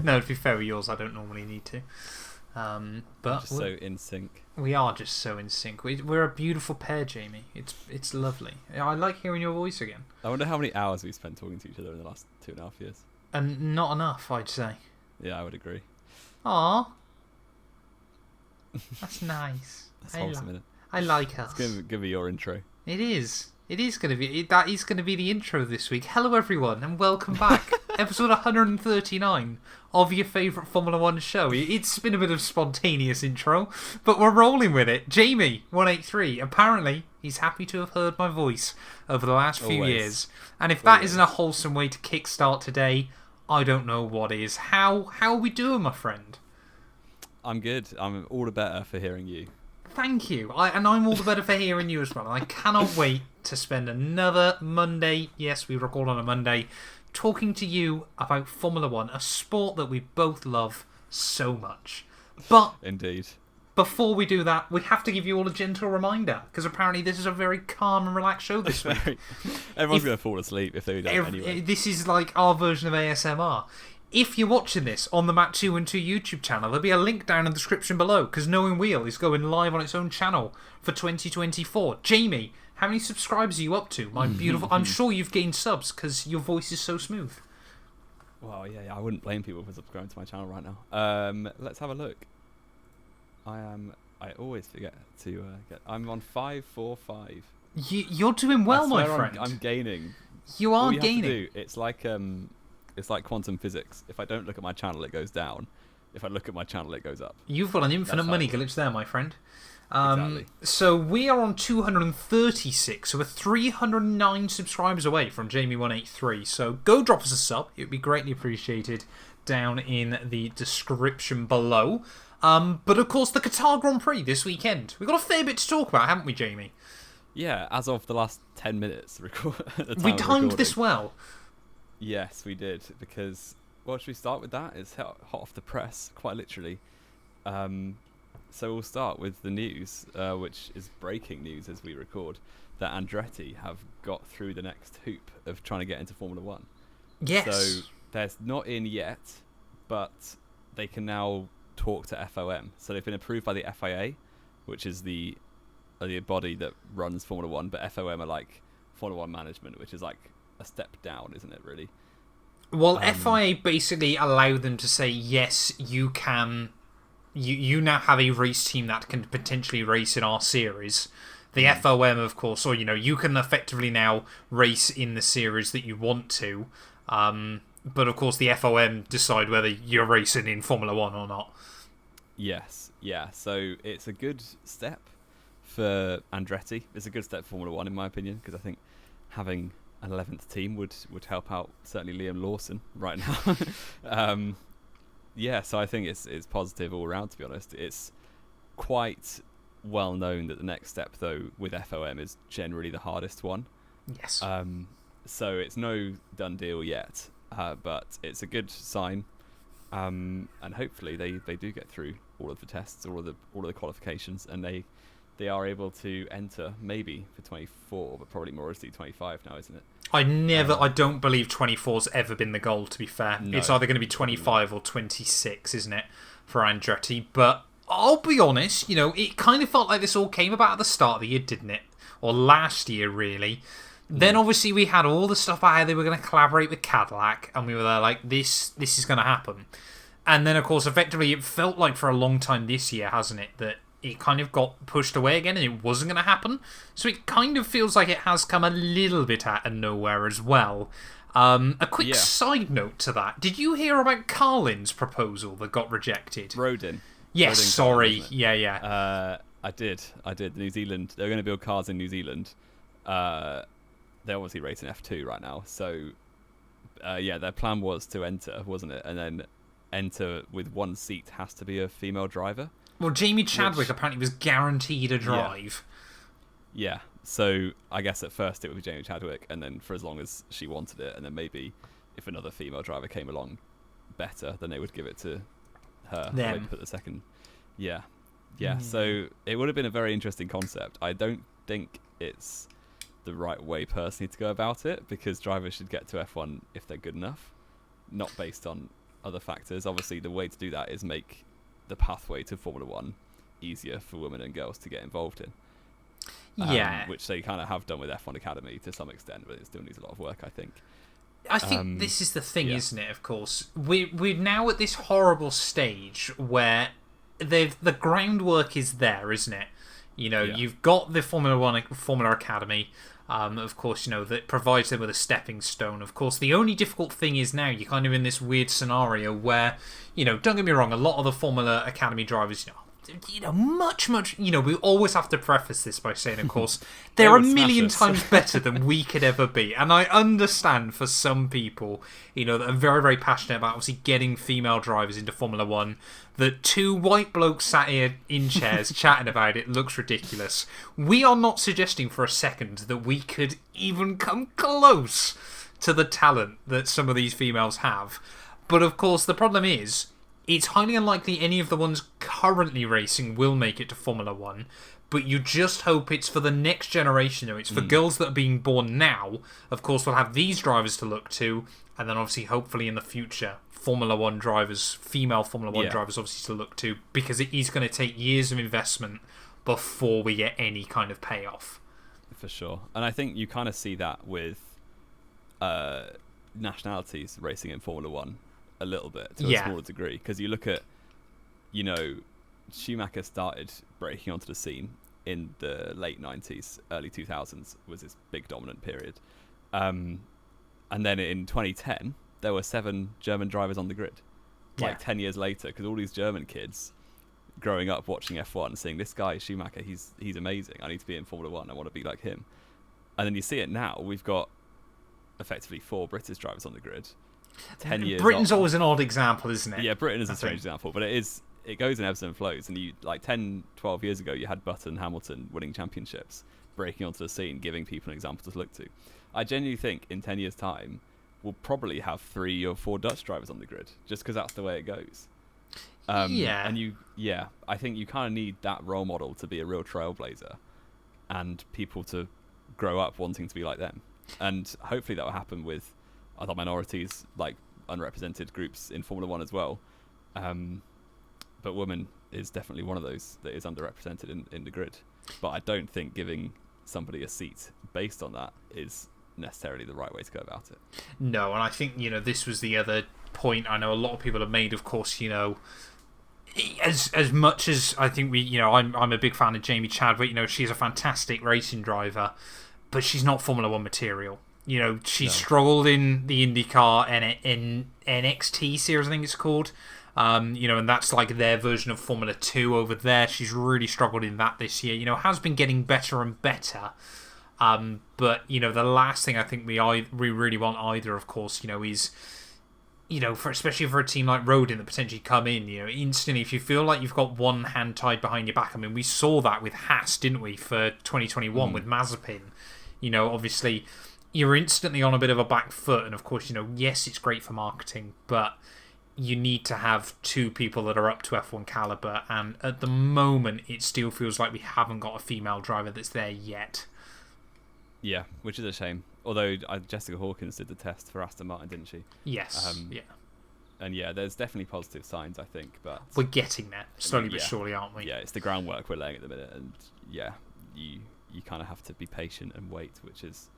No, to be fair with yours, I don't normally need to. But just so in sync. We are just so in sync. We're a beautiful pair, Jamie. It's lovely. I like hearing your voice again. I wonder how many hours we spent talking to each other in the last 2.5 years. And not enough, I'd say. Yeah, I would agree. Aw. That's nice. That's wholesome, isn't it? I like us. Give me your intro. It is. It is going to be. That is going to be the intro this week. Hello, everyone, and welcome back. Episode 139 of your favourite Formula One show. It's been a bit of spontaneous intro, but we're rolling with it. Jamie, 183, apparently he's happy to have heard my voice over the last few years. And if that isn't a wholesome way to kickstart today, I don't know what is. How are we doing, my friend? I'm good. I'm all the better for hearing you. Thank you. And I'm all the better for hearing you as well. I cannot wait to spend another Monday, yes, we record on a Monday, talking to you about Formula One, a sport that we both love so much. But indeed, before we do that, we have to give you all a gentle reminder, because apparently this is a very calm and relaxed show this week. Everyone's going to fall asleep if they don't anyway. This is like our version of ASMR. If you're watching this on the Matt212 YouTube channel, there'll be a link down in the description below, because Knowing Wheel is going live on its own channel for 2024. Jamie, how many subscribers are you up to? My beautiful... I'm sure you've gained subs, because your voice is so smooth. Well, yeah, I wouldn't blame people for subscribing to my channel right now. Let's have a look. I always forget to get... I'm on 545. You're doing well, my friend. I'm gaining. You are All you gaining. Have to do, it's like quantum physics. If I don't look at my channel, it goes down. If I look at my channel, it goes up. You've got an infinite money glitch there, my friend. Exactly. So we are on 236, so we're 309 subscribers away from Jamie183. So go drop us a sub. It would be greatly appreciated down in the description below. But of course, the Qatar Grand Prix this weekend. We've got a fair bit to talk about, haven't we, Jamie? Yeah, as of the last 10 minutes. We timed this well. Yes, we did, because, well, should we start with that? It's hot off the press, quite literally. So we'll start with the news, which is breaking news as we record, that Andretti have got through the next hoop of trying to get into Formula One. Yes. So they're not in yet, but they can now talk to FOM. So they've been approved by the FIA, which is the body that runs Formula One, but FOM are like Formula One management, which is like a step down, isn't it, really? Well, FIA basically allow them to say, yes, you can... You now have a race team that can potentially race in our series. The FOM, of course, or, you can effectively now race in the series that you want to. But, of course, the FOM decide whether you're racing in Formula One or not. Yes, yeah. So it's a good step for Andretti. It's a good step for Formula One, in my opinion, because I think having an 11th team would help out certainly Liam Lawson right now. Yeah, so I think it's positive all around, to be honest. It's quite well known that the next step, though, with FOM is generally the hardest one. Yes. So it's no done deal yet, but it's a good sign, and hopefully they do get through all of the tests, all of the qualifications, and they are able to enter maybe for 24, but probably more realistically 25 now, isn't it? I don't believe 24's ever been the goal, to be fair. No, it's either going to be 25 or 26, isn't it, for Andretti? But I'll be honest, it kind of felt like this all came about at the start of the year, didn't it? Or last year, really. Then obviously we had all the stuff about how they were going to collaborate with Cadillac, and we were there like, this is going to happen. And then, of course, effectively, it felt like for a long time this year, hasn't it, that it kind of got pushed away again and it wasn't going to happen. So it kind of feels like it has come a little bit out of nowhere as well. A quick side note to that. Did you hear about Carlin's proposal that got rejected? Rodin. Yes, Rodin sorry. Carlin, yeah. I did. New Zealand. They're going to build cars in New Zealand. They're obviously racing F2 right now. So, their plan was to enter, wasn't it? And then enter with one seat has to be a female driver. Well, Jamie Chadwick apparently was guaranteed a drive. Yeah, so I guess at first it would be Jamie Chadwick, and then for as long as she wanted it, and then maybe if another female driver came along better, then they would give it to her. Them. Put the second. Yeah. So it would have been a very interesting concept. I don't think it's the right way personally to go about it, because drivers should get to F1 if they're good enough, not based on other factors. Obviously, the way to do that is make the pathway to Formula One easier for women and girls to get involved in. Which they kind of have done with F1 Academy to some extent, but it still needs a lot of work, I think. I think this is the thing, isn't it? Of course, we're now at this horrible stage where the groundwork is there, isn't it? You've got the Formula Academy. Of course, that provides them with a stepping stone. Of course, the only difficult thing is now you're kind of in this weird scenario where, don't get me wrong, a lot of the Formula Academy drivers, much, we always have to preface this by saying, of course, they're a million times better than we could ever be. And I understand for some people, that are very, very passionate about obviously getting female drivers into Formula One, that two white blokes sat here in chairs chatting about it looks ridiculous. We are not suggesting for a second that we could even come close to the talent that some of these females have. But of course, the problem is, it's highly unlikely any of the ones currently racing will make it to Formula One, but you just hope it's for the next generation. It's for girls that are being born now. Of course, we'll have these drivers to look to, and then obviously, hopefully in the future, Formula One drivers, female Formula One drivers obviously to look to, because it is going to take years of investment before we get any kind of payoff. For sure. And I think you kind of see that with nationalities racing in Formula One a little bit to a smaller degree, because you look at Schumacher started breaking onto the scene in the late 90s, early 2000s was his big dominant period, and then in 2010 there were 7 German drivers on the grid, 10 years later, because all these German kids growing up watching F1 seeing this guy Schumacher, he's amazing, I need to be in Formula One, I want to be like him. And then you see it now, we've got effectively 4 British drivers on the grid. 10 years Britain's always an odd example, isn't it? Yeah, Britain is a strange example, but it goes in ebbs and flows. And 10-12 years ago, you had Button, Hamilton winning championships, breaking onto the scene, giving people an example to look to. I genuinely think in 10 years' time, we'll probably have 3 or 4 Dutch drivers on the grid, just because that's the way it goes. And I think you kind of need that role model to be a real trailblazer, and people to grow up wanting to be like them. And hopefully that will happen with other minorities, like unrepresented groups in Formula One as well. But women is definitely one of those that is underrepresented in the grid. But I don't think giving somebody a seat based on that is necessarily the right way to go about it. No, and I think, this was the other point I know a lot of people have made, of course, as much as I think I'm a big fan of Jamie Chadwick, she's a fantastic racing driver, but she's not Formula One material. She struggled in the IndyCar and NXT series, I think it's called. And that's like their version of Formula 2 over there. She's really struggled in that this year. Has been getting better and better. But, the last thing I think we really want either, of course, is, especially for a team like Rodin that potentially come in, instantly, if you feel like you've got one hand tied behind your back. I mean, we saw that with Haas, didn't we, for 2021 with Mazepin. Obviously, you're instantly on a bit of a back foot, and of course, yes, it's great for marketing, but you need to have 2 people that are up to F1 caliber, and at the moment, it still feels like we haven't got a female driver that's there yet. Yeah, which is a shame. Although Jessica Hawkins did the test for Aston Martin, didn't she? Yes. And there's definitely positive signs, I think, but we're getting there slowly but surely, aren't we? Yeah, it's the groundwork we're laying at the minute, and you kind of have to be patient and wait, which is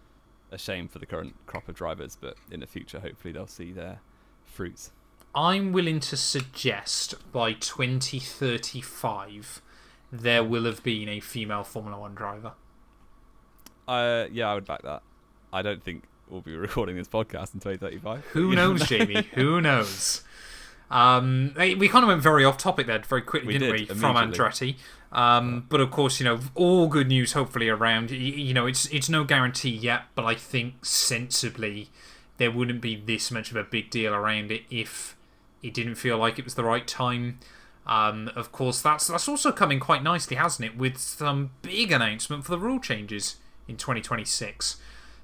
a shame for the current crop of drivers, but in the future, hopefully they'll see their fruits. I'm willing to suggest by 2035 there will have been a female Formula One driver. I would back that. I don't think we'll be recording this podcast in 2035. Who knows, Jamie? Who knows? We kind of went very off topic there very quickly, didn't we? From Andretti. But of course, all good news hopefully around. It's no guarantee yet, but I think sensibly there wouldn't be this much of a big deal around it if it didn't feel like it was the right time. Of course, that's also coming quite nicely, hasn't it? With some big announcement for the rule changes in 2026.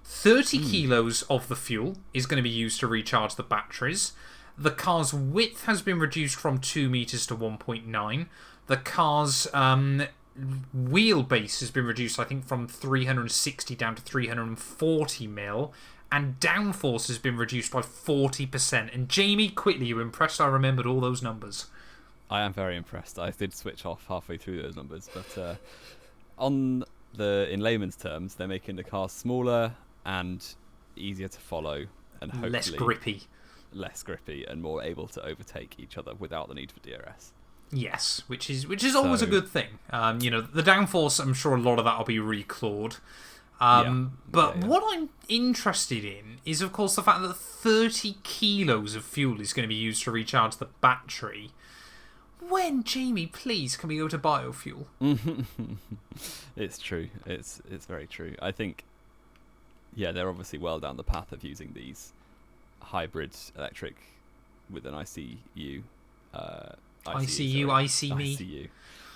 30 kilos of the fuel is going to be used to recharge the batteries. The car's width has been reduced from 2 meters to 1.9. The car's wheelbase has been reduced, I think, from 360 down to 340 mil. and downforce has been reduced by 40%. And Jamie, quickly, you impressed? I remembered all those numbers. I am very impressed. I did switch off halfway through those numbers, but in layman's terms, they're making the cars smaller and easier to follow, and hopefully less grippy, and more able to overtake each other without the need for DRS. Yes, which is always a good thing. The downforce, I'm sure a lot of that will be reclawed. What I'm interested in is, of course, the fact that 30 kilos of fuel is going to be used to recharge the battery. When, Jamie, please, can we go to biofuel? It's true. It's very true. I think, they're obviously well down the path of using these hybrid electric with an ICU. ICU.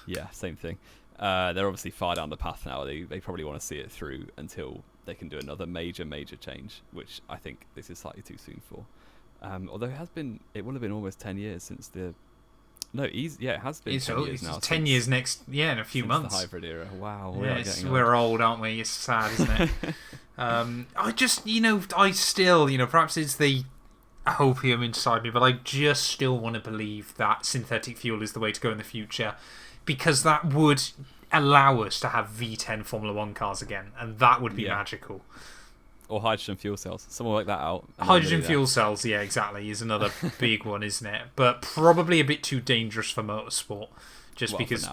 Yeah, same thing. They're obviously far down the path now. They probably want to see it through until they can do another major change, which I think this is slightly too soon for. Although it will have been almost 10 years since the... No, it has been 10 years now. 10 years next, in a few months. The hybrid era. Wow. We're old, aren't we? It's sad, isn't it? I still, perhaps it's the opium inside me, but I just still want to believe that synthetic fuel is the way to go in the future, because that would allow us to have V10 Formula 1 cars again, and that would be magical. Or hydrogen fuel cells. Someone work that out. Hydrogen fuel cells, yeah, exactly, is another big one, isn't it? But probably a bit too dangerous for motorsport, just because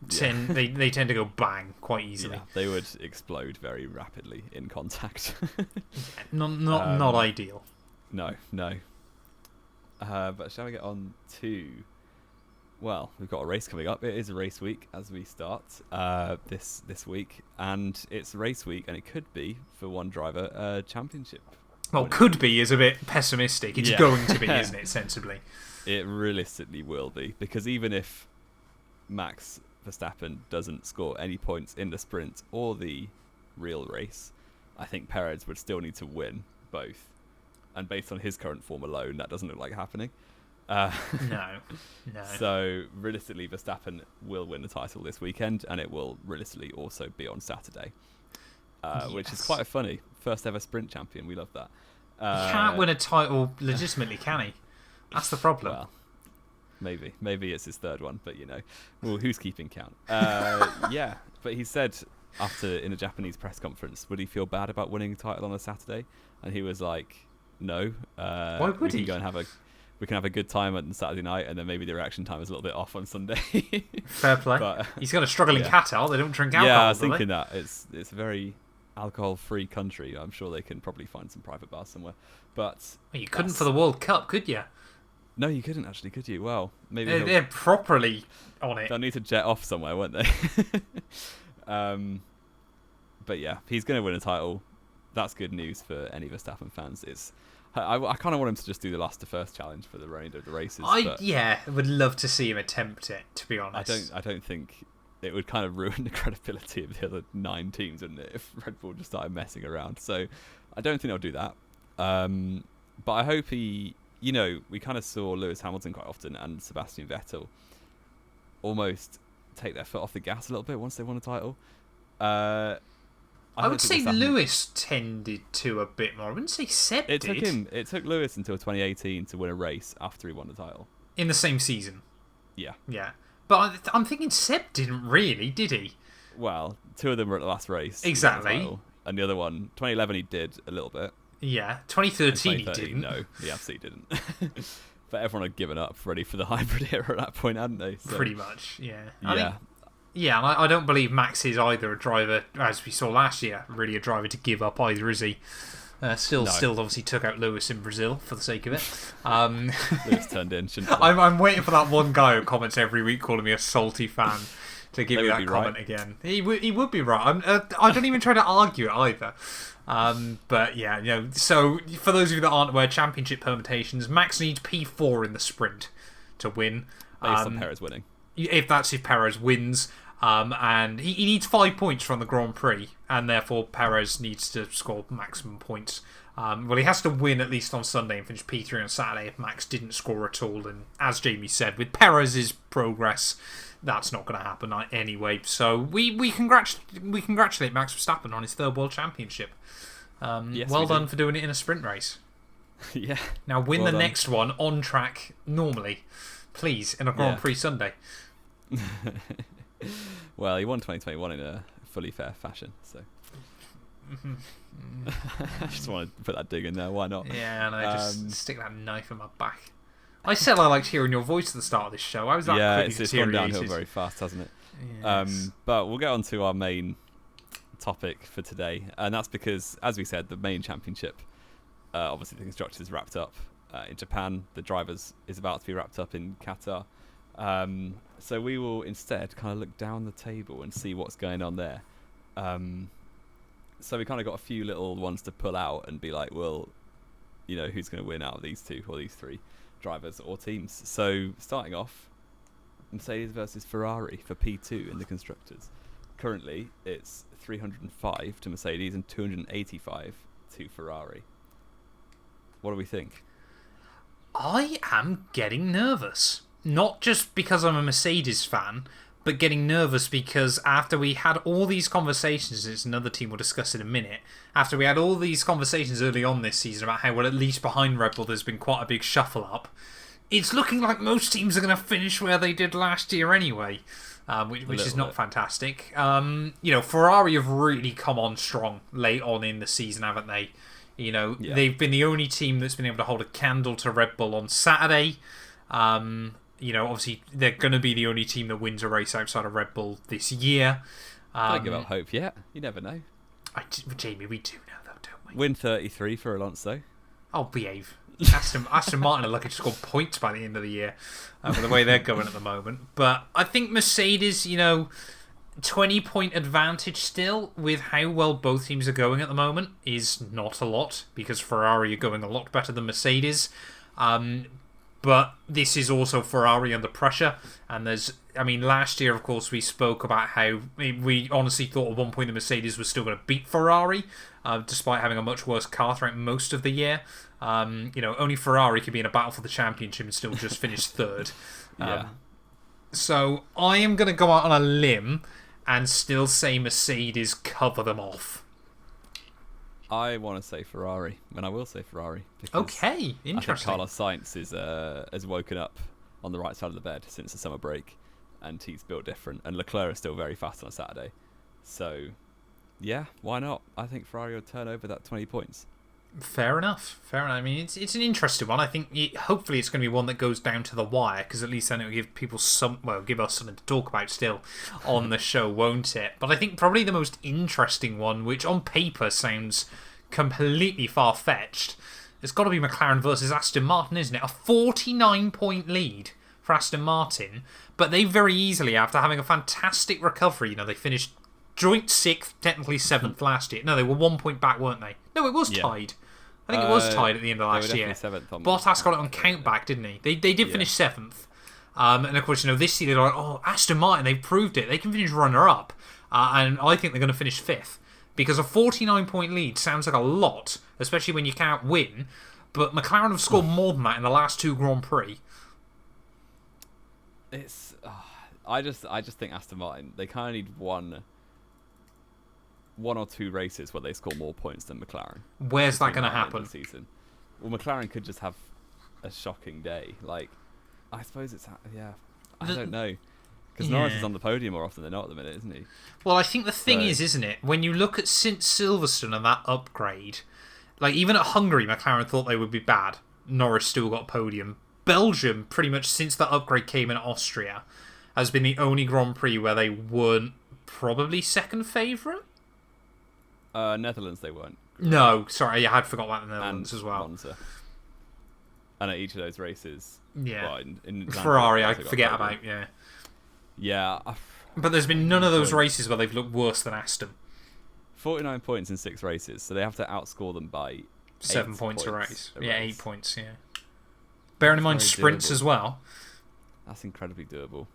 they tend to go bang quite easily. Yeah, they would explode very rapidly in contact. Not ideal. No. But shall we get on to... Well, we've got a race coming up. It is a race week as we start this week, and it's race week, and it could be, for one driver, a championship. Well, could be is a bit pessimistic. It's going to be, isn't it, sensibly? It realistically will be, because even if Max Verstappen doesn't score any points in the sprint or the real race, I think Perez would still need to win both. And based on his current form alone, that doesn't look like happening. No. So realistically, Verstappen will win the title this weekend, and it will realistically also be on Saturday, which is quite funny. First ever sprint champion. We love that. He can't win a title legitimately, can he? That's the problem. Well, maybe it's his third one, but who's keeping count? But he said in a Japanese press conference, would he feel bad about winning a title on a Saturday? And he was like, no. Why would he? We can have a good time on Saturday night, and then maybe the reaction time is a little bit off on Sunday. Fair play. But, he's got a struggling Qatar. They don't drink alcohol. Yeah, I was thinking that. It's a very alcohol-free country. I'm sure they can probably find some private bars somewhere. But you couldn't for the World Cup, could you? No, you couldn't actually, could you? Well, maybe they're properly on it. They'll need to jet off somewhere, won't they? But yeah, he's going to win a title. That's good news for any Verstappen fans. I kind of want him to just do the last to first challenge for the remainder of the races. I would love to see him attempt it, to be honest. I don't think it would kind of ruin the credibility of the other 9 teams, wouldn't it, if Red Bull just started messing around. So I don't think they'll do that. But I hope we kind of saw Lewis Hamilton quite often and Sebastian Vettel almost take their foot off the gas a little bit once they won a title. I would say Lewis tended to a bit more. I wouldn't say Seb did. It took Lewis until 2018 to win a race after he won the title. In the same season? Yeah. Yeah. But I'm thinking Seb didn't really, did he? Well, 2 of them were at the last race. Exactly. And the other one, 2011, he did a little bit. Yeah. 2013 he didn't. No, he absolutely didn't. But everyone had given up, ready for the hybrid era at that point, hadn't they? So, pretty much, yeah. Yeah. And I don't believe Max is either a driver, as we saw last year, really a driver to give up either, is he? Still obviously took out Lewis in Brazil for the sake of it. Lewis turned in, shouldn't he? I'm waiting for that one guy who comments every week calling me a salty fan to give me that comment again. He would be right. I don't even try to argue it either. But yeah, so for those of you that aren't aware, championship permutations, Max needs P4 in the sprint to win. Based on Perez winning. If Perez wins. And he needs 5 points from the Grand Prix, and therefore Perez needs to score maximum points. Well, he has to win at least on Sunday and finish P3 on Saturday if Max didn't score at all. And as Jamie said, with Perez's progress, that's not going to happen anyway. So we congratulate Max Verstappen on his 3rd World Championship. Yes, well we do. done for doing it in a sprint race. Yeah. Now win Well the done. next one on track normally, please, in a Grand Yeah. Prix Sunday. Well, he won 2021 in a fully fair fashion, so I just want to put that dig in there. Why not? Yeah, and I just stick that knife in my back. I said I liked hearing your voice at the start of this show. I was that Yeah, quickly it's gone downhill deteriorated. very fast, hasn't it? Yes. But we'll get on to our main topic for today, and that's because, as we said, the main championship, obviously the constructors is wrapped up in Japan. The drivers is about to be wrapped up in Qatar. So we will instead kind of look down the table and see what's going on there. So we kind of got a few little ones to pull out and be like, well, you know, who's going to win out of these two or these three drivers or teams. So starting off, Mercedes versus Ferrari for P2 in the constructors. Currently, it's 305 to Mercedes and 285 to Ferrari. What do we think? I am getting nervous. Not just because I'm a Mercedes fan, but getting nervous because after we had all these conversations, it's another team we'll discuss in a minute, after we had all these conversations early on this season about how, well, at least behind Red Bull there's been quite a big shuffle up, it's looking like most teams are going to finish where they did last year anyway, which is not fantastic. Ferrari have really come on strong late on in the season, haven't they? They've been the only team that's been able to hold a candle to Red Bull on Saturday. Obviously, they're going to be the only team that wins a race outside of Red Bull this year. Don't give up hope yet. You never know. Jamie, we do know, though, don't we? Win 33 for Alonso. I'll behave. Aston Martin are lucky to score points by the end of the year with the way they're going at the moment. But I think Mercedes, 20-point advantage still with how well both teams are going at the moment is not a lot because Ferrari are going a lot better than Mercedes. But this is also Ferrari under pressure. And last year, of course, we spoke about how we honestly thought at one point the Mercedes was still going to beat Ferrari, despite having a much worse car throughout most of the year. Only Ferrari could be in a battle for the championship and still just finish third. Yeah. So I am going to go out on a limb and still say Mercedes cover them off. I want to say Ferrari, and I will say Ferrari. Okay, interesting. I think Carlos Sainz has woken up on the right side of the bed since the summer break, and he's built different. And Leclerc is still very fast on a Saturday. So, yeah, why not? I think Ferrari will turn over that 20 points. Fair enough. I mean, it's an interesting one. I think hopefully it's going to be one that goes down to the wire, because at least then it will give people give us something to talk about still on the show, won't it? But I think probably the most interesting one, which on paper sounds completely far-fetched, it's got to be McLaren versus Aston Martin, isn't it? A 49-point lead for Aston Martin, but they very easily, after having a fantastic recovery, they finished joint 6th, technically 7th last year. No, they were 1 point back, weren't they? No, it was tied. I think it was tied at the end of last year. Bottas got it on count back, didn't he? They did finish 7th. And of course, this year they're like, Aston Martin, they've proved it. They can finish runner-up. And I think they're going to finish 5th. Because a 49-point lead sounds like a lot, especially when you can't win. But McLaren have scored more than that in the last 2 Grand Prix. I just think Aston Martin, they kind of need one or two races where they score more points than McLaren. Where's that going to happen? Season. Well, McLaren could just have a shocking day. I suppose it's I don't know. Because Norris is on the podium more often than not at the minute, isn't he? Well, I think the thing is, isn't it? When you look at since Silverstone and that upgrade, even at Hungary, McLaren thought they would be bad. Norris still got podium. Belgium, pretty much since that upgrade came in Austria, has been the only Grand Prix where they weren't probably second favourite. Netherlands, they weren't. No, sorry, I had forgot about the Netherlands as well. Monza. And at each of those races, in Ferrari, I forget about. Yeah. But there's been none of those races where they've looked worse than Aston. 49 points in 6 races, so they have to outscore them by 7 points a race. 8 points, Bearing in mind sprints as well. That's incredibly doable.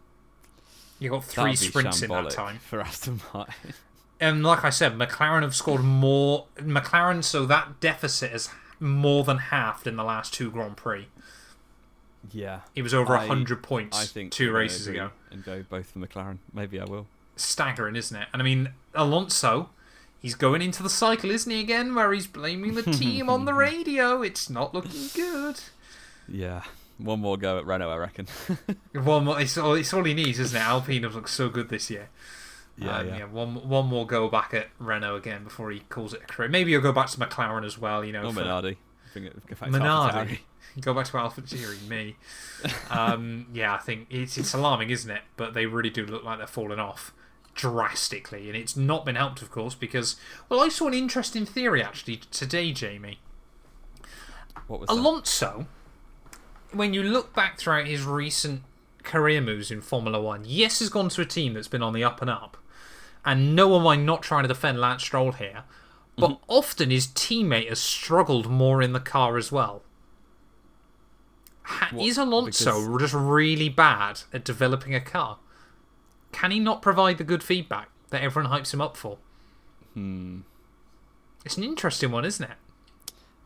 You got 3 sprints in that time. For Aston Martin. And like I said, McLaren have scored more. McLaren, so that deficit has more than halved in the last 2 Grand Prix. Yeah. It was over 100 points I think 2 races ago. And go both for McLaren. Maybe I will. Staggering, isn't it? And Alonso, He's going into the cycle, isn't he, again, where he's blaming the team on the radio. It's not looking good. Yeah. One more go at Renault, I reckon. One more. It's all he needs, isn't it? Alpine have looked so good this year. Yeah. One more go back at Renault again before he calls it a career. Maybe he'll go back to McLaren as well. You know, or Minardi. Go back Minardi. Go back to AlphaTauri. Me. Yeah, I think it's alarming, isn't it? But they really do look like they're falling off drastically, and it's not been helped, of course, because I saw an interesting theory actually today, Jamie. What was Alonso? When you look back throughout his recent career moves in Formula 1, yes, has gone to a team that's been on the up and up. And no one mind not trying to defend Lance Stroll here. But often his teammate has struggled more in the car as well. Is Alonso just really bad at developing a car? Can he not provide the good feedback that everyone hypes him up for? It's an interesting one, isn't it?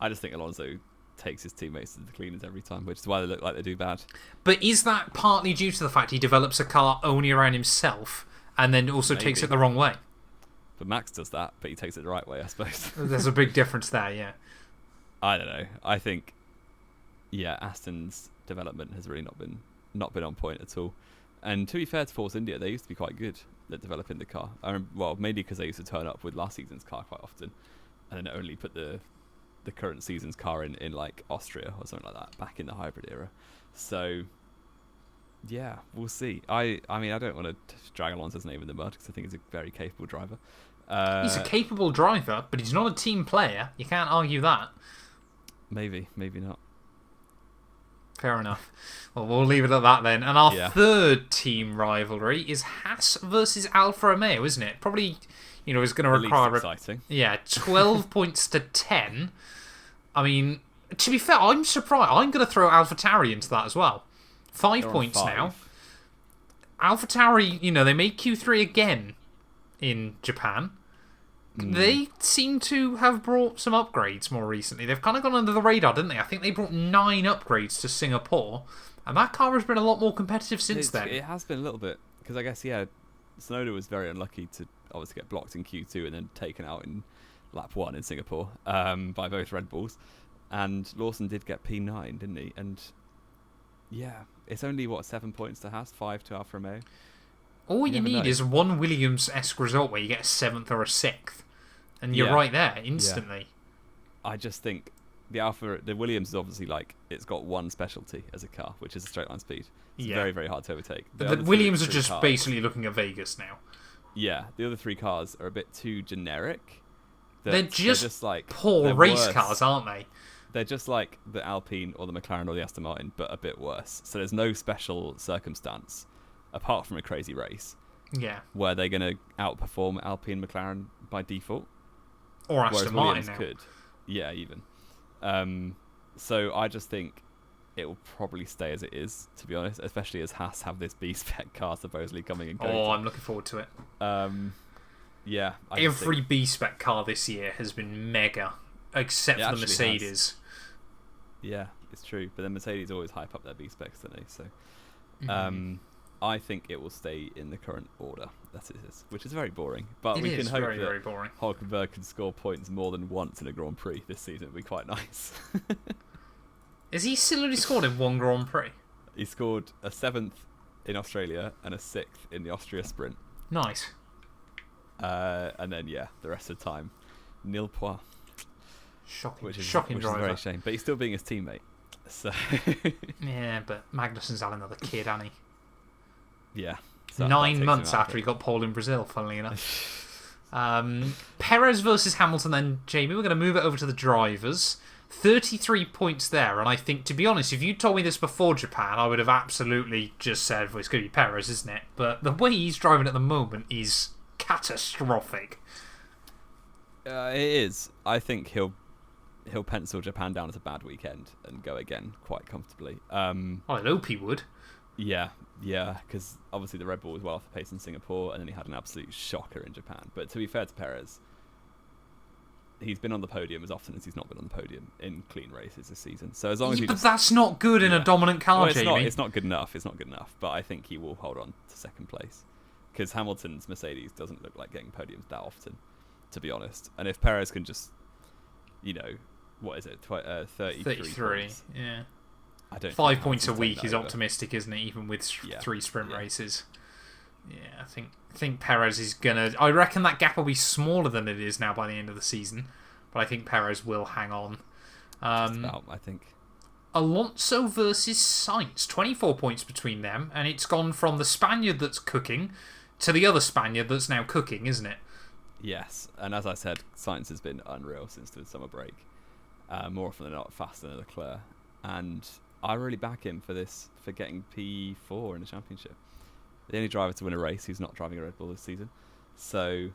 I just think Alonso takes his teammates to the cleaners every time, which is why they look like they do bad. But is that partly due to the fact he develops a car only around himself and then also takes it the wrong way? But Max does that, but he takes it the right way, I suppose. There's a big difference there, yeah. I don't know. I think, Aston's development has really not been on point at all. And to be fair to Force India, they used to be quite good at developing the car. Mainly because they used to turn up with last season's car quite often, and then only put the current season's car in like Austria or something like that, back in the hybrid era. So, yeah, we'll see. I mean, I don't want to drag Alonso's name in the mud because I think he's a very capable driver. He's a capable driver, but he's not a team player. You can't argue that. Maybe not. Fair enough. Well, we'll leave it at that then. And our third team rivalry is Haas versus Alfa Romeo, isn't it? Probably, is going to require... exciting. 12 points to 10. I mean, to be fair, I'm surprised. I'm going to throw AlphaTauri into that as well. 5 points now. AlphaTauri, they made Q3 again in Japan. They seem to have brought some upgrades more recently. They've kind of gone under the radar, didn't they? I think they brought 9 upgrades to Singapore, and that car has been a lot more competitive since then. It has been a little bit, because I guess, Tsunoda was very unlucky to obviously get blocked in Q2 and then taken out in lap 1 in Singapore by both Red Bulls. And Lawson did get P9, didn't he? And it's only, 7 points to Haas, 5 to Alfa Romeo. All you need is one Williams-esque result where you get a 7th or a 6th. And you're right there, instantly. Yeah. I just think the Williams is obviously it's got one specialty as a car, which is a straight line speed. It's very, very hard to overtake. The Williams are just basically looking at Vegas now. Yeah, the other 3 cars are a bit too generic. They're just poor race cars, aren't they? They're just like the Alpine or the McLaren or the Aston Martin, but a bit worse. So there's no special circumstance, apart from a crazy race, where they're going to outperform Alpine and McLaren by default. Or Aston Martin now. Could. Yeah, even. So I just think it will probably stay as it is, to be honest, especially as Haas have this B-spec car supposedly coming in. I'm looking forward to it. Every B-spec car this year has been mega, except for the Mercedes. Yeah, it's true. But then Mercedes always hype up their B-specs, don't they? So, I think it will stay in the current order that it is, which is very boring. But we can hope that very boring. Hulkenberg can score points more than once in a Grand Prix this season. It'd be quite nice. Is he still only scored in one Grand Prix? He scored a 7th in Australia and a 6th in the Austria Sprint. Nice. And then, the rest of the time, nil points. Shocking driver. Is a very shame. But he's still being his teammate. So yeah, but Magnussen's had another kid, hasn't he? Yeah. So 9 months after he got pole in Brazil, funnily enough. Perez versus Hamilton then, Jamie. We're going to move it over to the drivers. 33 points there, and I think, to be honest, if you told me this before Japan, I would have absolutely just said, well, it's going to be Perez, isn't it? But the way he's driving at the moment is catastrophic. It is. I think he'll pencil Japan down as a bad weekend and go again quite comfortably. I hope he would. Yeah, because obviously the Red Bull was well off the pace in Singapore, and then he had an absolute shocker in Japan. But to be fair to Perez, he's been on the podium as often as he's not been on the podium in clean races this season. So as long as he that's not good in a dominant car, Jamie. It's not good enough. It's not good enough. But I think he will hold on to second place because Hamilton's Mercedes doesn't look like getting podiums that often. to be honest. And if Perez can just, what is it, 33 points, yeah. I don't. 5 points a week is optimistic, isn't it? Even with 3 sprint Yeah. races. Yeah, I think Perez is gonna. I reckon that gap will be smaller than it is now by the end of the season, but I think Perez will hang on. I think. Alonso versus Sainz, 24 points between them, and it's gone from the Spaniard that's cooking to the other Spaniard that's now cooking, isn't it? Yes, and as I said, Sainz has been unreal since the summer break. More often than not, faster than Leclerc, and I really back him for getting P4 in the championship. The only driver to win a race who's not driving a Red Bull this season. So,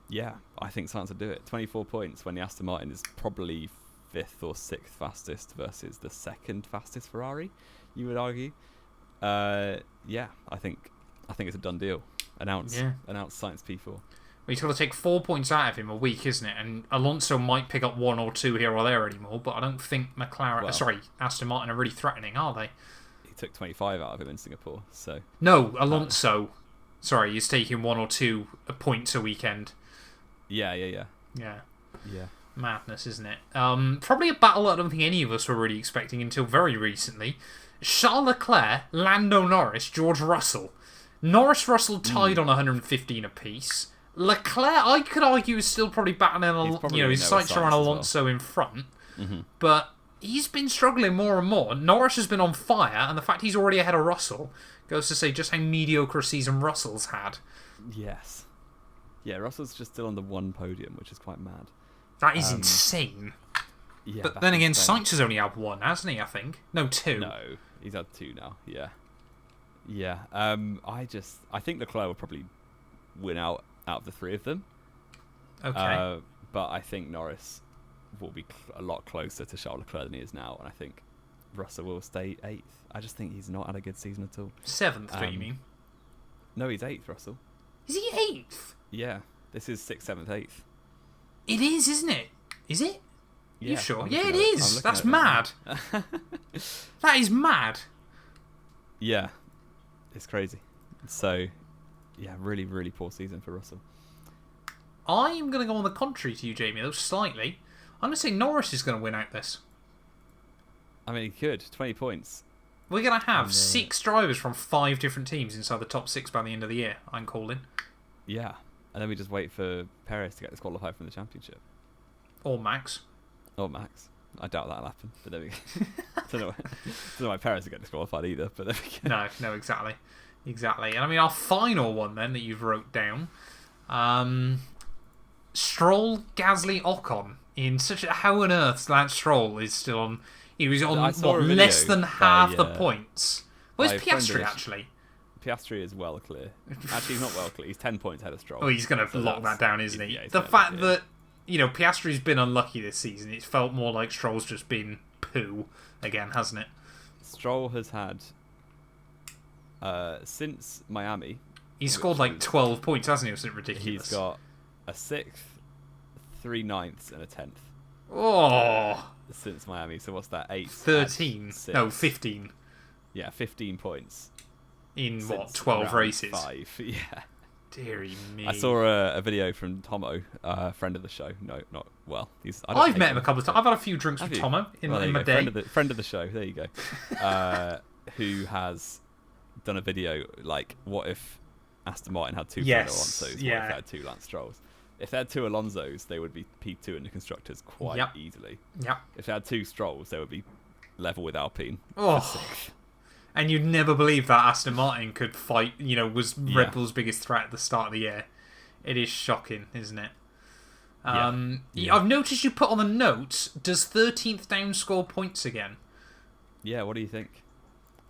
yeah, I think Sainz will do it. 24 points when the Aston Martin is probably 5th or 6th fastest versus the 2nd fastest Ferrari, you would argue. Yeah, I think it's a done deal. Announce Sainz P4. Well, he's got to take 4 points out of him a week, isn't it? And Alonso might pick up 1 or 2 here or there anymore, but I don't think Aston Martin are really threatening, are they? He took 25 out of him in Singapore, so... No, Alonso. Sorry, he's taking 1 or 2 points a weekend. Yeah. Yeah. Madness, isn't it? Probably a battle I don't think any of us were really expecting until very recently. Charles Leclerc, Lando Norris, George Russell. Russell tied on 115 apiece. Leclerc, I could argue, is still probably battling, his sights are on Alonso in front, but he's been struggling more and more. Norris has been on fire, and the fact he's already ahead of Russell goes to say just how mediocre a season Russell's had. Yes. Yeah, Russell's just still on the 1 podium, which is quite mad. That is insane. Yeah, but then again, Sainz has only had 1, hasn't he, I think? No, 2. No, he's had 2 now, yeah. Yeah, I think Leclerc will probably win out of the 3 of them. Okay. But I think Norris will be a lot closer to Charles Leclerc than he is now, and I think Russell will stay 8th. I just think he's not had a good season at all. 7th, do you mean? No, he's 8th, Russell. Is he 8th? Yeah, this is 6th, 7th, 8th. It is, isn't it? Is it? Yeah, you sure? I'm Yeah, it looking at is. That's mad. That is mad. Yeah, it's crazy. So, yeah, really, really poor season for Russell. I'm going to go on the contrary to you, Jamie, though, slightly. I'm going to say Norris is going to win out this. I mean, he could. 20 points. We're going to have 6 drivers from 5 different teams inside the top 6 by the end of the year, I'm calling. Yeah. And then we just wait for Perez to get disqualified from the championship. Or Max. I doubt that'll happen, but there we go. don't know why Perez will get disqualified either, but there we go. No, exactly. And I mean, our final one then that you've wrote down, Stroll, Gasly, Ocon. In such a, how on earth Lance Stroll is still on? He was on less than half the points. Where's Piastri actually? Piastri is well clear. Actually, he's not well clear. He's 10 points ahead of Stroll. Oh, he's going to lock that down, isn't he? Yeah, the fact that Piastri's been unlucky this season, it's felt more like Stroll's just been poo again, hasn't it? Stroll has had since Miami. He's scored like 12 points, hasn't he? It's ridiculous. He's got a 6th, 3 9ths, and a 10th. Oh! Since Miami. So what's that? 8? 13. No, 15. Yeah, 15 points. In what, 12 races? 5, yeah. Deary me. I saw a video from Tomo, friend of the show. No, not well. I've met him a couple of times. I've had a few drinks with Tomo in my day. Friend of the show. There you go. Who has done a video like, what if Aston Martin had 2 Fernando Alonsos? What if they had 2 Lance Strolls? If they had 2 Alonsos, they would be P2 in the constructors quite easily. Yep. If they had 2 Strolls, they would be level with Alpine. Oh. And you'd never believe that Aston Martin could fight, was Red Bull's biggest threat at the start of the year. It is shocking, isn't it? I've noticed you put on the notes, does 13th down score points again? Yeah, what do you think?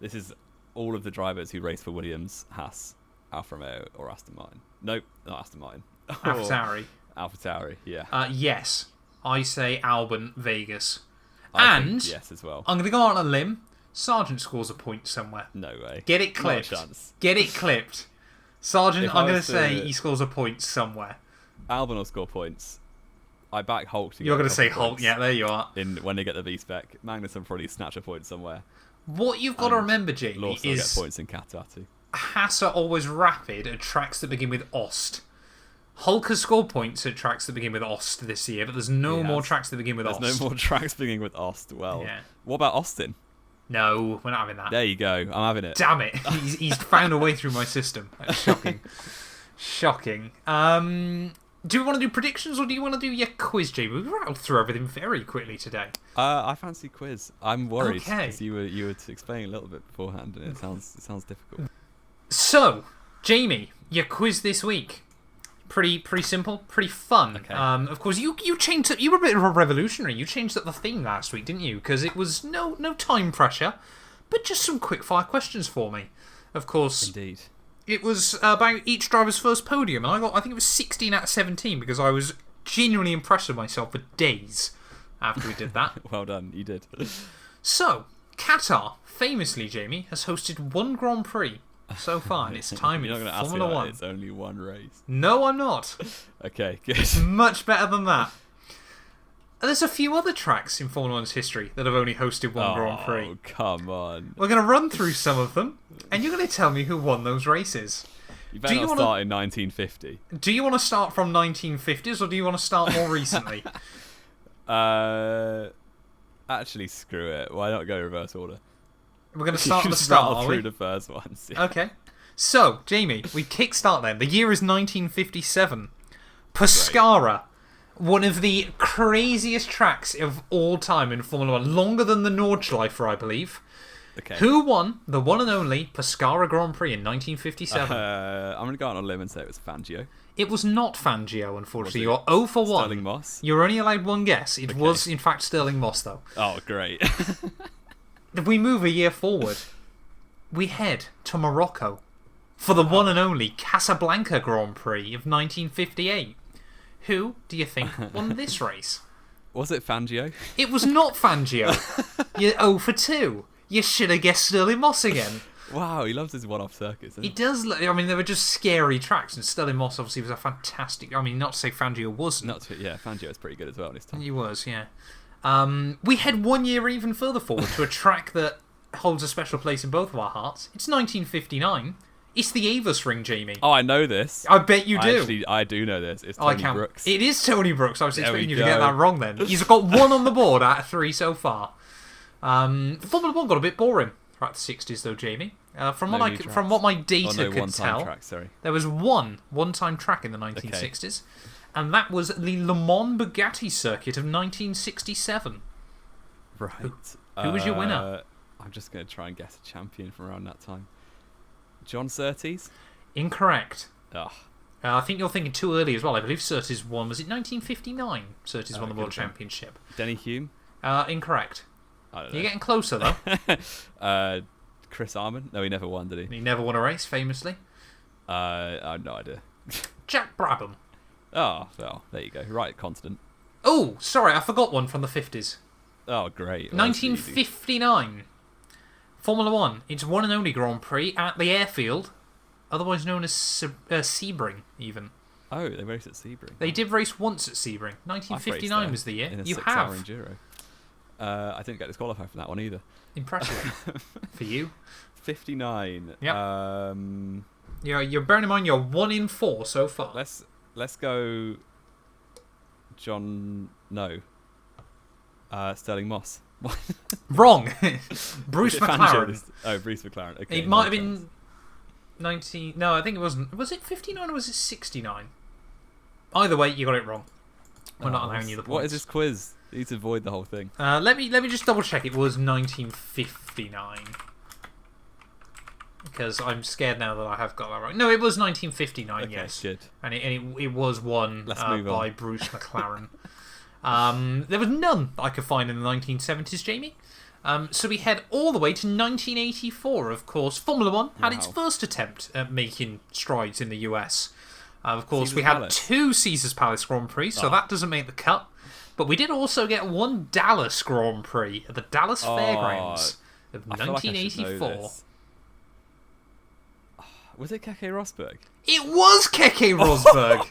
This is all of the drivers who race for Williams, Haas, Alfa Romeo, or Aston Martin. Nope, not Aston Martin. AlphaTauri, yeah. Yes, I say Albon, Vegas. I think yes as well. I'm going to go on a limb. Sargent scores a point somewhere. No way. Get it clipped. Not a chance. Get it clipped. Sargent, I'm going to say he scores a point somewhere. Albon will score points. I back Hulk to get You're going to say Hulk, yeah, there you are. When they get the V-spec. Magnussen will probably snatch a point somewhere. What you've got to remember, Jamie, Lawson is get points in Qatar too. Haas are always rapid at tracks that begin with Ost. Hulk has scored points at tracks that begin with Ost this year, but there's no more tracks that begin with Ost. There's no more tracks beginning with Ost. Well, Yeah. what about Austin? No, we're not having that. There you go. I'm having it. Damn it. He's found a way through my system. That's shocking. Shocking. Do we want to do predictions or do you want to do your quiz, Jay? We rattled through everything very quickly today. I fancy quiz. I'm worried Okay. because you were explaining a little bit beforehand, and it sounds difficult. So, Jamie, your quiz this week. Pretty simple, pretty fun. Okay. Of course, you changed it. You were a bit of a revolutionary. You changed up the theme last week, didn't you? Because it was no time pressure, but just some quick fire questions for me. Of course, Indeed. it was about each driver's first podium, and I think it was 16 out of 17 because I was genuinely impressed with myself for days after we did that. Well done. You did. So, Qatar, famously, Jamie, has hosted one Grand Prix so far, and it's time You're in not going to ask me Formula that. One. It's only one race. No, I'm not. Okay, good. Much better than that. And there's a few other tracks in Formula One's history that have only hosted one Grand Prix. Oh, come on. We're going to run through some of them, and you're going to tell me who won those races. You better not start in 1950. Do you want to start from 1950s, or do you want to start more recently? Actually, screw it. Why not go reverse order? We're going to start at the Just start, rattle are through we? the first ones. Yeah. Okay. So, Jamie, we kickstart then. The year is 1957. Pescara, one of the craziest tracks of all time in Formula One, longer than the Nordschleife, I believe. Okay. Who won the one and only Pescara Grand Prix in 1957? I'm going to go on a limb and say it was Fangio. It was not Fangio, unfortunately. Was You're 0 for 1. Sterling Moss. You're only allowed one guess. It was, in fact, Sterling Moss, though. Oh, great. If we move a year forward, we head to Morocco for the one and only Casablanca Grand Prix of 1958. Who do you think won this race? Was it Fangio? It was not Fangio. You're 0 for 2. You should have guessed Sterling Moss again. Wow, he loves his one-off circuits. He does. I mean, they were just scary tracks, and Sterling Moss obviously was a fantastic. I mean, not to say Fangio wasn't. Fangio is pretty good as well this time. He was, yeah. We head 1 year even further forward to a track that holds a special place in both of our hearts. It's 1959. It's the Avis Ring, Jamie. Oh, I know this. I bet you do. I do know this. It's I Tony can't. Brooks. It is Tony Brooks. I was There expecting we you to get go. that wrong then. He's got 1 on the board out of 3 so far. Formula 1 got a bit boring throughout the 60s, though, Jamie. From what my data could tell, track, sorry. there was one-time track in the 1960s, and that was the Le Mans Bugatti circuit of 1967. Right. Who was your winner? I'm just going to try and guess a champion from around that time. John Surtees? Incorrect. Ugh. I think you're thinking too early as well. I believe Surtees won. Was it 1959? Surtees won the World good one. Championship. Denny Hume? Incorrect. I don't know. You're getting closer, though. Chris Armin? No, he never won, did he? He never won a race, famously. I have no idea. Jack Brabham. Oh, well, there you go. Right continent. Oh, sorry, I forgot one from the 50s. Oh, great. Well, that's easy. 1959. Formula 1. It's one and only Grand Prix at the airfield, otherwise known as Sebring, even. Oh, they raced at Sebring. They did race once at Sebring. 1959 was the year. In a You 6-hour have. enduro. I didn't get disqualified from that one either. Impressive. For you. 59. Yep. You're bearing in mind you're 1 in 4 so far. Let's go. Sterling Moss. Wrong. Bruce Was it McLaren. Fangio? Bruce McLaren. Okay, It might have been 19. No, I think it wasn't. Was it 59 or was it 69? Either way, you got it wrong. We're not allowing you the points. What is this quiz? You need to avoid the whole thing. Let me just double check. It was 1959. Because I'm scared now that I have got that right. No, it was 1959. Okay, yes. good. And it was won Let's move by on. Bruce McLaren. There was none that I could find in the 1970s, Jamie. So we head all the way to 1984, of course. Formula 1 had its first attempt at making strides in the US. Of course, we had 2 Caesars Palace Grand Prix, so that doesn't make the cut. But we did also get 1 Dallas Grand Prix at the Dallas Fairgrounds of I feel like I should know 1984. this. Was it Keke Rosberg? It was Keke Rosberg.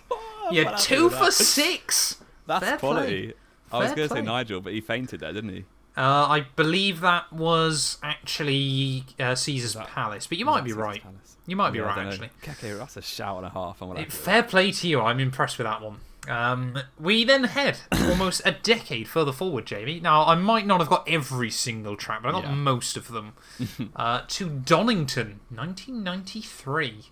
Yeah, What 2 happened with for that? 6. That's Fair quality. play. I was Fair going to say play. Nigel, but he fainted there, didn't he? I believe that was actually Caesar's Palace, but you might be right. You might be right, actually. Keke, that's a shout and a half. Fair play to you. I'm impressed with that one. We then head almost a decade further forward, Jamie. Now, I might not have got every single track, but I got most of them. To Donington, 1993.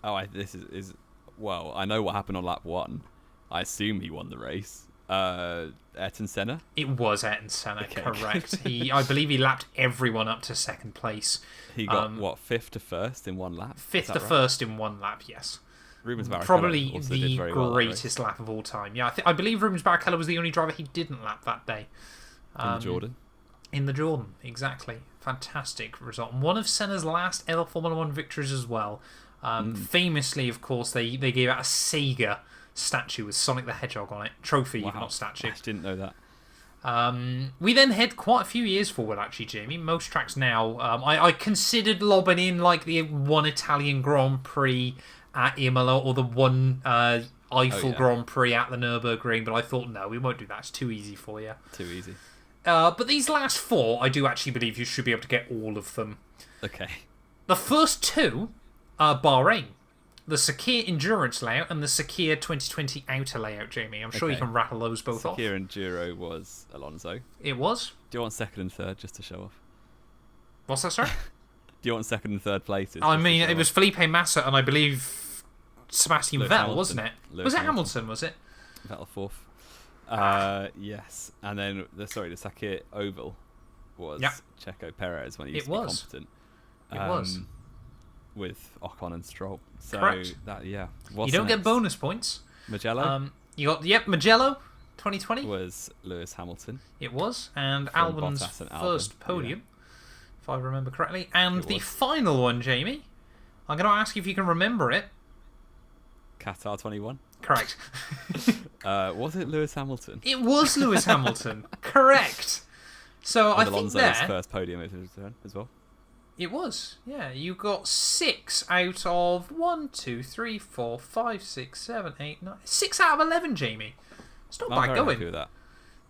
Oh, this is well, I know what happened on lap 1. I assume he won the race. Ayrton Senna? It was Ayrton Senna, correct. I believe he lapped everyone up to second place. He got, 5th to 1st in one lap? 5th to 1st in one lap, yes. Rubens Barrichello probably the greatest lap of all time. Yeah, I believe Rubens Barrichello was the only driver he didn't lap that day. In the Jordan. In the Jordan, exactly. Fantastic result. One of Senna's last ever Formula 1 victories as well. Famously, of course, they gave out a Sega statue with Sonic the Hedgehog on it. Trophy, not statue. I didn't know that. We then head quite a few years forward, actually, Jamie. Most tracks now. I considered lobbing in like the one Italian Grand Prix at Imola or the one Eiffel Grand Prix at the Nürburgring, but I thought, no, we won't do that. It's too easy for you. Too easy. But these last 4, I do actually believe you should be able to get all of them. Okay. The first 2 are Bahrain. The Sakhir Endurance layout and the Sakhir 2020 Outer layout, Jamie. I'm sure you can rattle those both off. Sakhir Enduro was Alonso. It was. Do you want 2nd and 3rd just to show off? What's that, sorry? Do you want 2nd and 3rd places? I mean, it was Felipe Massa and I believe Sebastian Vettel, wasn't it? Was it Hamilton, was it? Vettel 4th. Yes. And then, the Sakhir Oval was Checo Perez when he used to be competent. It was. With Ocon and Stroll. So correct. You don't get bonus points. Mugello? You got, Mugello 2020. Was Lewis Hamilton. It was. And Albon's first podium, if I remember correctly. And the final one, Jamie, I'm going to ask you if you can remember it. Qatar 21. Correct. Was it Lewis Hamilton? It was Lewis Hamilton. Correct. So I think Alonso's first podium as well. It was, yeah. You got 6 out of 1, 2, 3, 4, 5, 6, 7, 8, 9. 6 out of 11, Jamie. It's not bad going. Happy with that.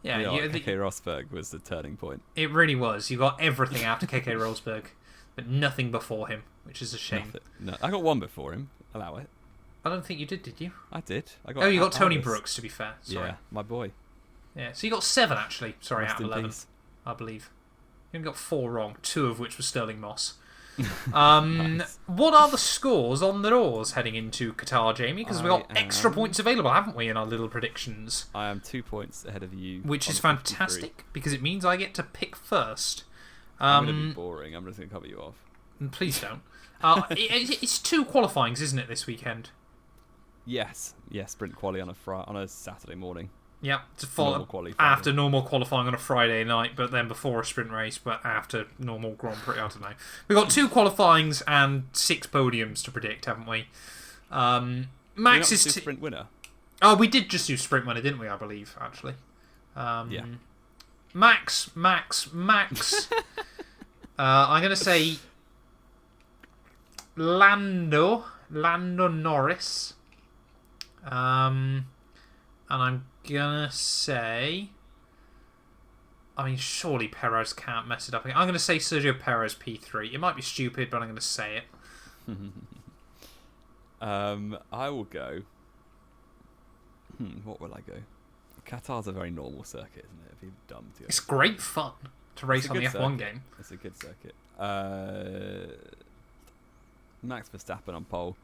Yeah, Keke Rosberg was the turning point. It really was. You got everything after Keke Rosberg, but nothing before him, which is a shame. No, I got one before him. Allow it. I don't think you did you? I did. You got Tony Brooks, to be fair. Sorry. Yeah, my boy. Yeah, so you got 7 actually. Sorry, Rest out of 11, peace. I believe. You only got 4 wrong, 2 of which were Sterling Moss. Nice. What are the scores on the doors heading into Qatar, Jamie? Because we've got extra points available, haven't we, in our little predictions? I am 2 points ahead of you. Which is fantastic, because it means I get to pick first. I'm going to be boring. I'm just going to cover you off. Please don't. It's 2 qualifyings, isn't it, this weekend? Yes. Sprint quali on a Saturday morning. Yeah, after normal qualifying on a Friday night, but then before a sprint race, but after normal Grand Prix. I don't know. We've got 2 qualifyings and 6 podiums to predict, haven't we? Max is sprint winner. Oh, we did just do sprint winner, didn't we? I believe actually. Yeah. Max. I'm gonna say Lando Norris. And I'm gonna say, I mean, surely Perez can't mess it up again. I'm gonna say Sergio Perez P3. It might be stupid, but I'm gonna say it. I will go. What will I go? Qatar's a very normal circuit, isn't it? It'd be dumb to. It's great fun to race on the F1 game. It's a good circuit. Max Verstappen on pole.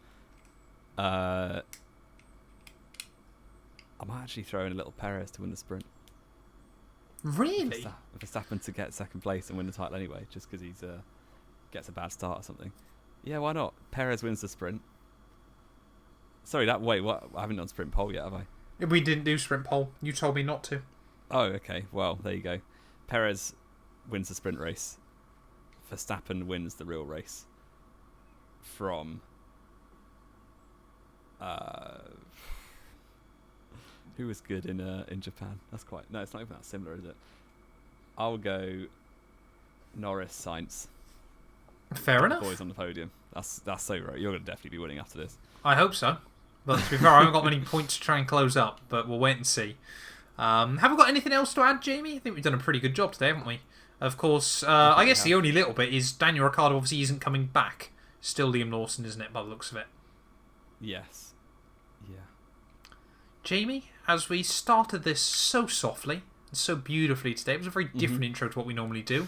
I might actually throw in a little Perez to win the sprint. Really? Verstappen to get second place and win the title anyway, just because he's gets a bad start or something. Yeah, why not? Perez wins the sprint. Sorry, what? I haven't done sprint pole yet, have I? We didn't do sprint pole. You told me not to. Oh, okay. Well, there you go. Perez wins the sprint race. Verstappen wins the real race. From who was good in Japan? That's quite it's not even that similar, is it? I'll go Norris, Sainz. Fair enough. Boys on the podium. That's so right. You're going to definitely be winning after this. I hope so. But to be fair, I haven't got many points to try and close up, but we'll wait and see. Have we got anything else to add, Jamie? I think we've done a pretty good job today, haven't we? Of course, I guess the only little bit is Daniel Ricciardo obviously isn't coming back. Still Liam Lawson, isn't it, by the looks of it? Yes. Yeah. Jamie, as we started this so softly and so beautifully today, it was a very different intro to what we normally do.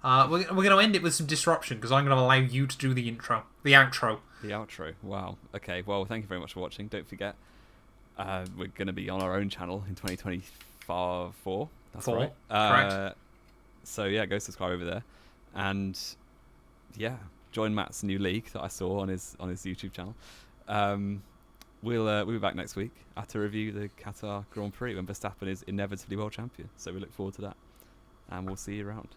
We're going to end it with some disruption because I'm going to allow you to do the outro. The outro. Wow. Okay. Well, thank you very much for watching. Don't forget, we're going to be on our own channel in 2024. That's right. Correct. So yeah, go subscribe over there, and yeah, join Matt's new league that I saw on his YouTube channel. We'll be back next week to review the Qatar Grand Prix when Verstappen is inevitably world champion. So we look forward to that, and we'll see you around.